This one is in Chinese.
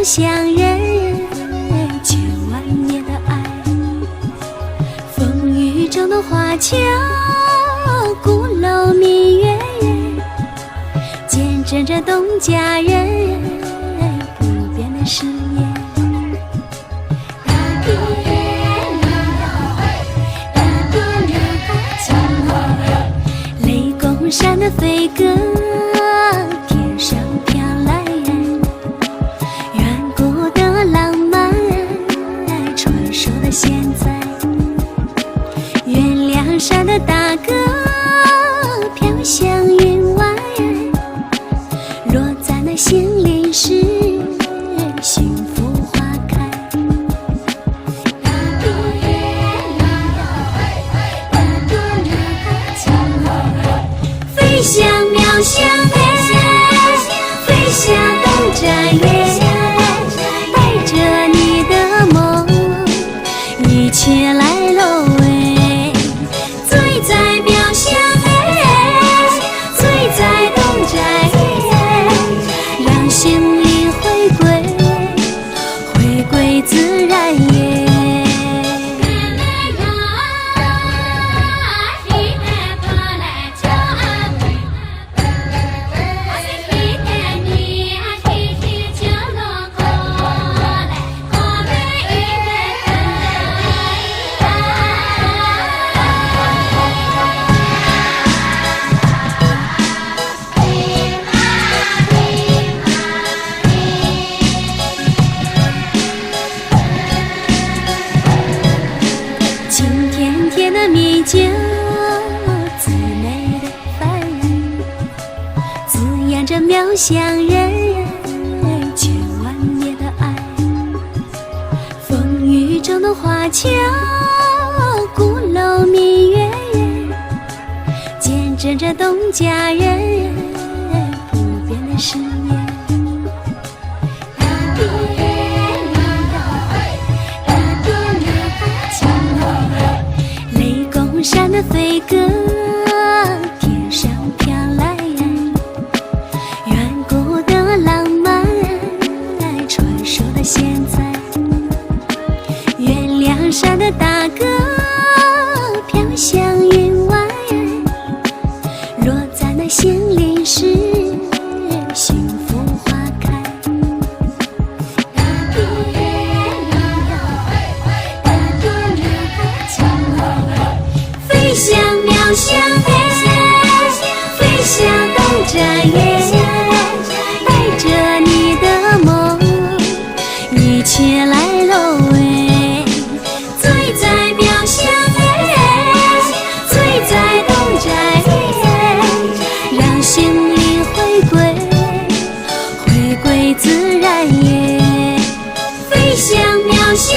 相人，千万年的爱，风雨中的华侨，鼓楼明月，见证着东家人不变的誓言。雷公山的飞歌，天上飘来远古的浪漫，传说的现在。月亮山的大歌，飘向云外，落在那心灵时，幸福花开。飞向渺想飞向东瞻月，带着你的梦，一起来喽喂！醉在渺想醉在东瞻月，让心灵回归自然耶。米酒自美的凡人，滋养着渺想人千万年的爱。风雨中的华侨，鼓楼明月，见证着东家人不变的誓言。山的飞歌，天上飘来远古的浪漫，传说的现在。月亮山的大歌，飘向云外，落在那心灵时，幸福花开。飞向渺想飞向东瞻月，带着你的梦，一起来喽喂！醉在渺想醉在东瞻月，让心灵回归自然耶。飞向渺想